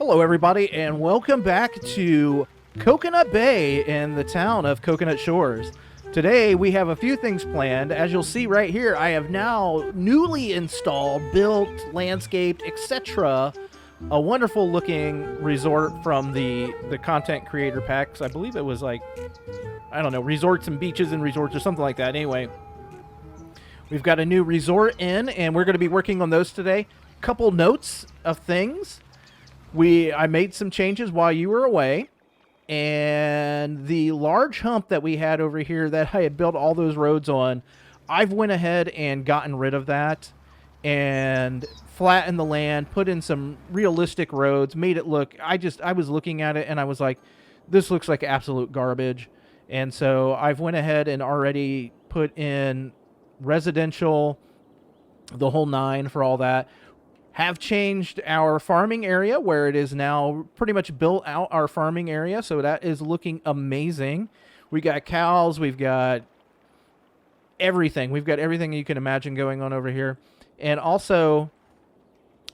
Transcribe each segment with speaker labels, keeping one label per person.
Speaker 1: Hello, everybody, and welcome back to Coconut Bay in the town of Coconut Shores. Today, we have a few things planned. As you'll see right here, I have now newly installed, built, landscaped, etc. a wonderful looking resort from the content creator packs. I believe it was like, I don't know, resorts and beaches and resorts or something like that. Anyway, we've got a new resort in, and we're going to be working on those today. Couple notes of things. I made some changes while you were away, and the large hump that we had over here that I had built all those roads on, I've went ahead and gotten rid of that and flattened the land, put in some realistic roads, made it look, I was looking at it and I was like, this looks like absolute garbage. And so I've went ahead and already put in residential, the whole nine for all that. Have changed our farming area where it is now pretty much built out our farming area. So that is looking amazing. We got cows. We've got everything. We've got everything you can imagine going on over here. And also,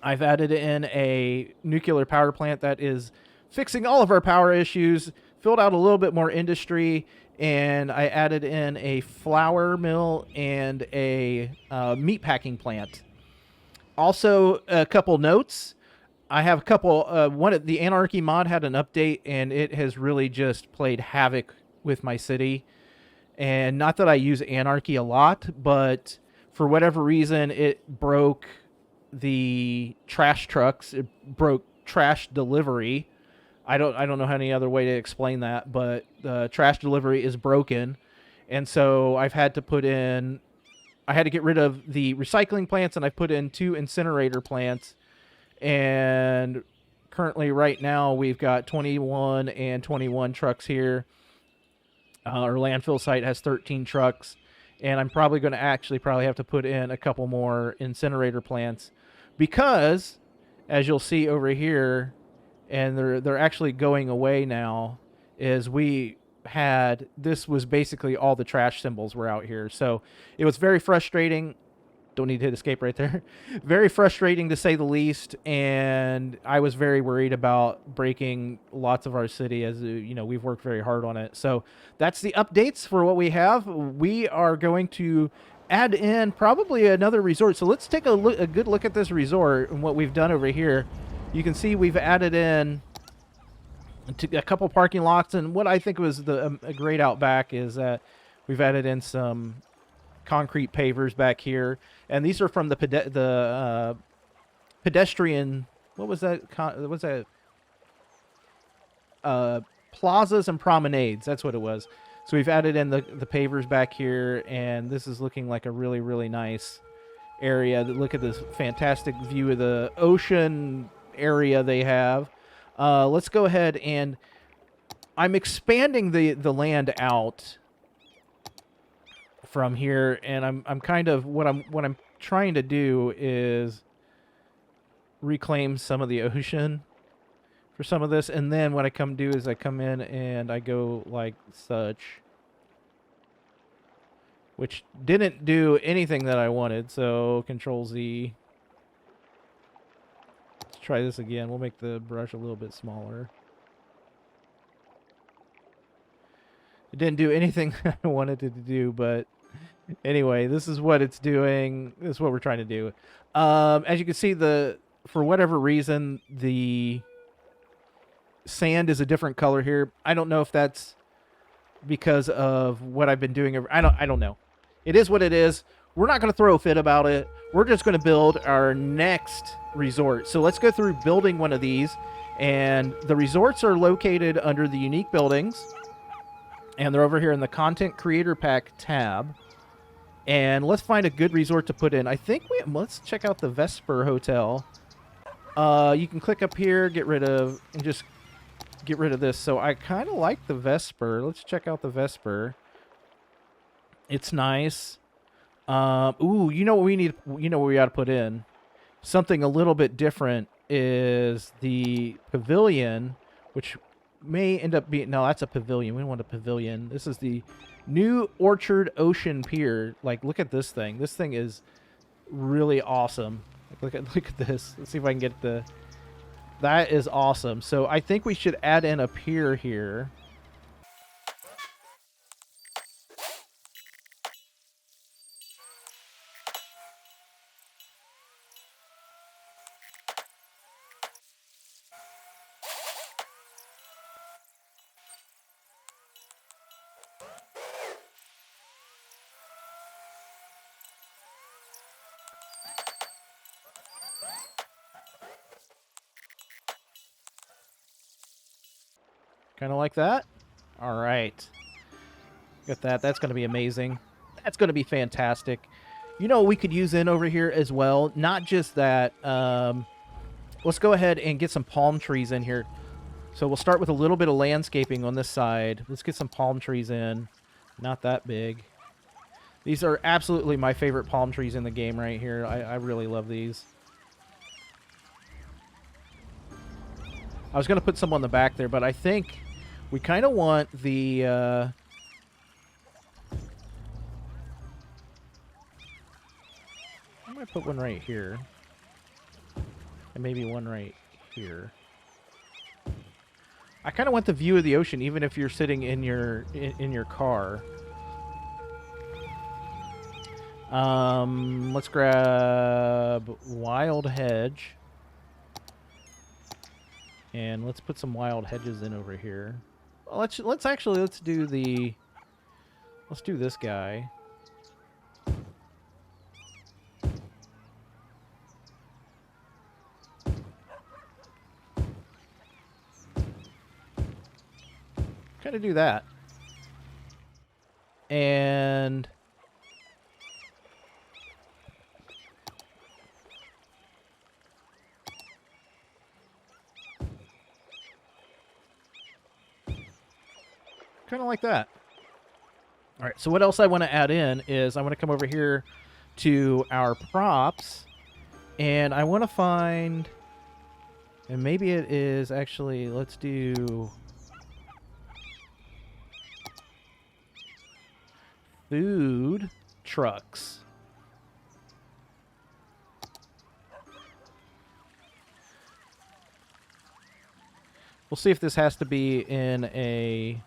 Speaker 1: I've added in a nuclear power plant that is fixing all of our power issues, filled out a little bit more industry, and I added in a flour mill and a meat packing plant. Also, a couple notes. I have a couple. The Anarchy mod had an update, and it has really just played havoc with my city. And not that I use Anarchy a lot, but for whatever reason, it broke the trash trucks. It broke trash delivery. I don't know any other way to explain that, but the trash delivery is broken, and so I had to get rid of the recycling plants, and I put in 2 incinerator plants. And currently, right now, we've got 21 and 21 trucks here. Our landfill site has 13 trucks, and I'm probably going to probably have to put in a couple more incinerator plants because, as you'll see over here, and they're actually going away now, is this was basically all the trash symbols were out here. So it was very frustrating. Don't need to hit escape right there. Very frustrating to say the least. And I was very worried about breaking lots of our city, as we've worked very hard on it. So that's the updates for what we have. We are going to add in probably another resort. So let's take a good look at this resort and what we've done over here. You can see we've added in a couple parking lots, and what I think was a great out back is that we've added in some concrete pavers back here, and these are from the pedestrian. What was that? Plazas and promenades. That's what it was. So we've added in the pavers back here, and this is looking like a really, really nice area. Look at this fantastic view of the ocean area they have. Let's go ahead, and I'm expanding the land out from here, and I'm kind of what I'm trying to do is reclaim some of the ocean for some of this, and then what I come do is I come in and I go like such, which didn't do anything that I wanted. So Control Z. Try this again. We'll make the brush a little bit smaller. It didn't do anything I wanted it to do, but anyway, this is what it's doing. This is what we're trying to do. As you can see, for whatever reason, the sand is a different color here. I don't know if that's because of what I've been doing. I don't know. It is what it is. We're not going to throw a fit about it. We're just going to build our next resort. So let's go through building one of these. And the resorts are located under the unique buildings. And they're over here in the content creator pack tab. And let's find a good resort to put in. I think let's check out the Vesper Hotel. You can click up here, get rid of this. So I kind of like the Vesper. Let's check out the Vesper. It's nice. Ooh, you know what we need? You know what we got to put in? Something a little bit different is the pavilion, which may end up being... No, that's a pavilion. We don't want a pavilion. This is the New Orchard Ocean Pier. Like, look at this thing. This thing is really awesome. Like, look at this. Let's see if I can get That is awesome. So I think we should add in a pier here. Kind of like that. All right. Got that. That's going to be amazing. That's going to be fantastic. You know what we could use in over here as well? Not just that. Let's go ahead and get some palm trees in here. So we'll start with a little bit of landscaping on this side. Let's get some palm trees in. Not that big. These are absolutely my favorite palm trees in the game right here. I really love these. I was going to put some on the back there, but I think we kind of want the... I'm going to put one right here. And maybe one right here. I kind of want the view of the ocean, even if you're sitting in your car. Let's grab wild hedge. And let's put some wild hedges in over here. Well, let's do this guy. Kind of do that. And kind of like that. All right, so what else I want to add in is I want to come over here to our props, and I want to find, and maybe it is actually, let's do food trucks. We'll see if this has to be in a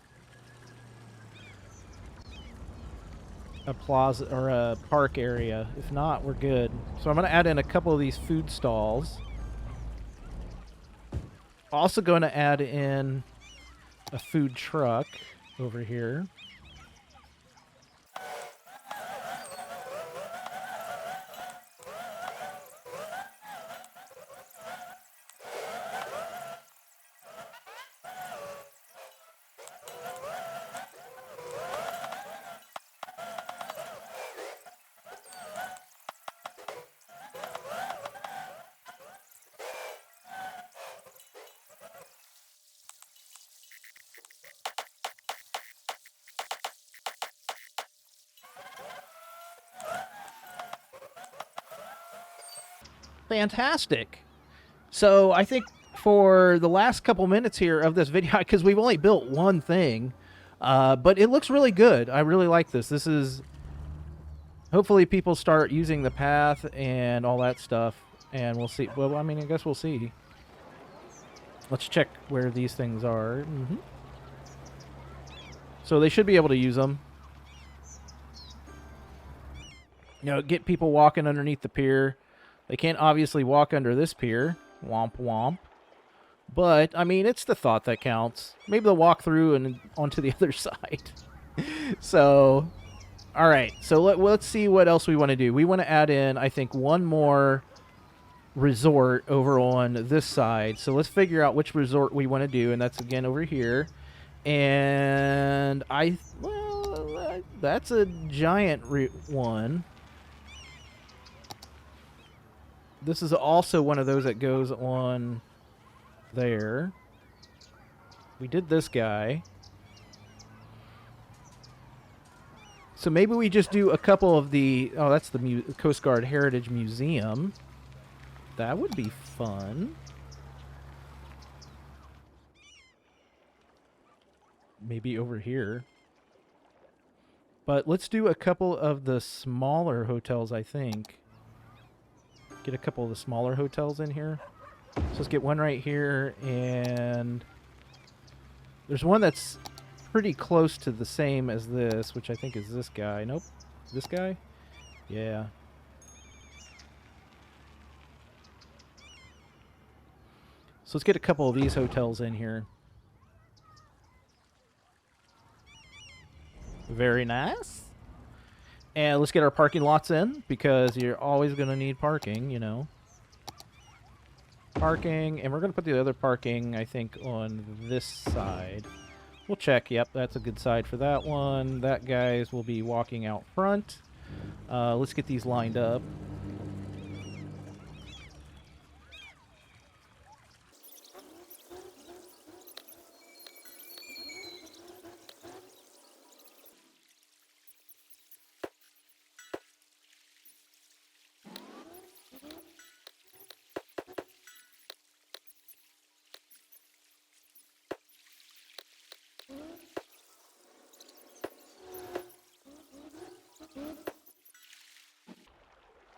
Speaker 1: plaza or a park area. If not, we're good. So I'm going to add in a couple of these food stalls. Also going to add in a food truck over here. Fantastic. So I think for the last couple minutes here of this video, because we've only built one thing, but it looks really good. I really like this. This is... Hopefully people start using the path and all that stuff, and we'll see. Well, I mean, I guess we'll see. Let's check where these things are. Mm-hmm. So they should be able to use them. You know, get people walking underneath the pier. They can't obviously walk under this pier. Womp womp. But, I mean, it's the thought that counts. Maybe they'll walk through and onto the other side. So, all right. So let's see what else we want to do. We want to add in, I think, one more resort over on this side. So let's figure out which resort we want to do, and that's, again, over here. And well, that's a giant one. This is also one of those that goes on there. We did this guy. So maybe we just do a couple of the... Oh, that's the Coast Guard Heritage Museum. That would be fun. Maybe over here. But let's do a couple of the smaller hotels, I think. Get a couple of the smaller hotels in here. So let's get one right here, and there's one that's pretty close to the same as this, which I think is this guy. Nope. This guy? Yeah. So let's get a couple of these hotels in here. Very nice. And let's get our parking lots in, because you're always going to need parking, you know. Parking, and we're going to put the other parking, I think, on this side. We'll check. Yep, that's a good side for that one. That guys will be walking out front. Let's get these lined up.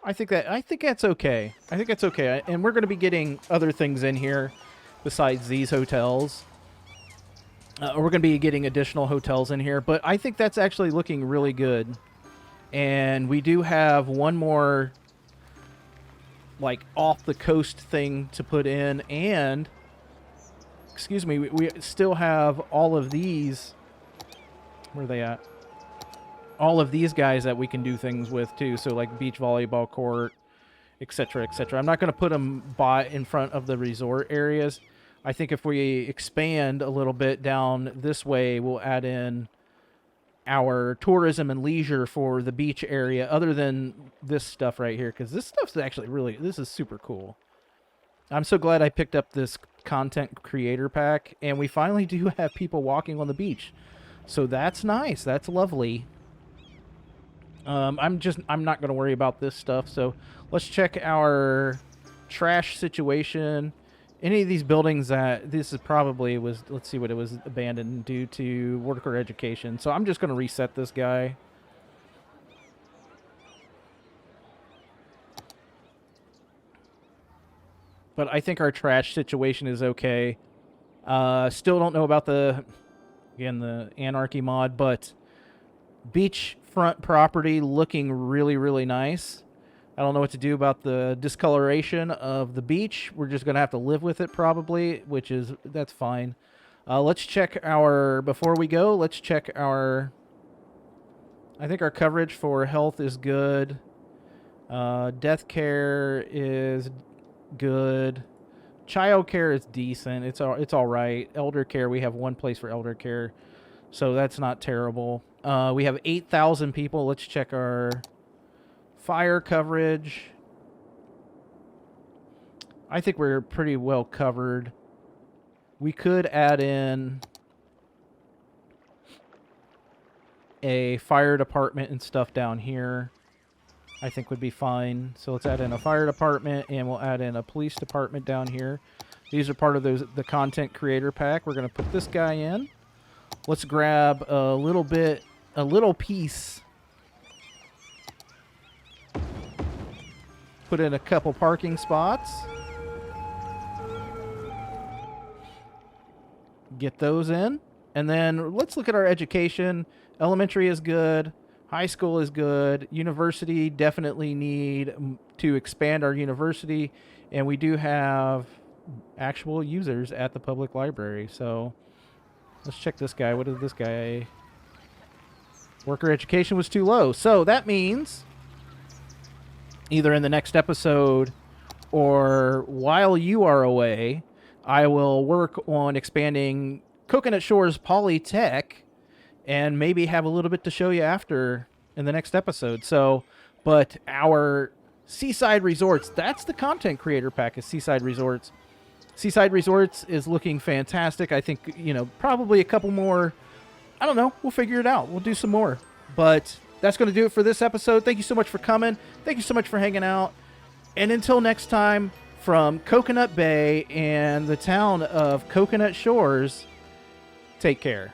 Speaker 1: I think that's okay. I think that's okay. And we're going to be getting other things in here besides these hotels. We're going to be getting additional hotels in here, but I think that's actually looking really good. And we do have one more, like, off the coast thing to put in, and excuse me, we still have all of these. Where are they at? All of these guys that we can do things with too, so like beach volleyball court, etc., etc. I'm not going to put them in front of the resort areas. I think if we expand a little bit down this way, we'll add in our tourism and leisure for the beach area, other than this stuff right here, because this stuff's actually this is super cool. I'm so glad I picked up this content creator pack, and we finally do have people walking on the beach. So that's nice. That's lovely. I'm not going to worry about this stuff. So let's check our trash situation. Any of these buildings that this is probably was, let's see what it was abandoned due to worker education. So I'm just going to reset this guy. But I think our trash situation is okay. Still don't know about the anarchy mod, but beachfront property looking really, really nice. I don't know what to do about the discoloration of the beach. We're just going to have to live with it probably, that's fine. Let's check before we go, let's check I think our coverage for health is good. Death care is good. Child care is decent. It's all right. Elder care, we have one place for elder care, so that's not terrible. We have 8,000 people. Let's check our fire coverage. I think we're pretty well covered. We could add in a fire department and stuff down here. I think would be fine. So let's add in a fire department, and we'll add in a police department down here. These are part of the content creator pack. We're going to put this guy in. Let's grab a little piece. Put in a couple parking spots. Get those in. And then let's look at our education. Elementary is good. High school is good. University, definitely need to expand our university. And we do have actual users at the public library. So let's check this guy. What is this guy? Worker education was too low. So that means either in the next episode or while you are away, I will work on expanding Coconut Shores Polytech and maybe have a little bit to show you after in the next episode. So, but our Seaside Resorts, that's the content creator pack, is Seaside Resorts. Seaside Resorts is looking fantastic. I think, probably a couple more. I don't know. We'll figure it out. We'll do some more. But that's going to do it for this episode. Thank you so much for coming. Thank you so much for hanging out. And until next time, from Coconut Bay and the town of Coconut Shores, take care.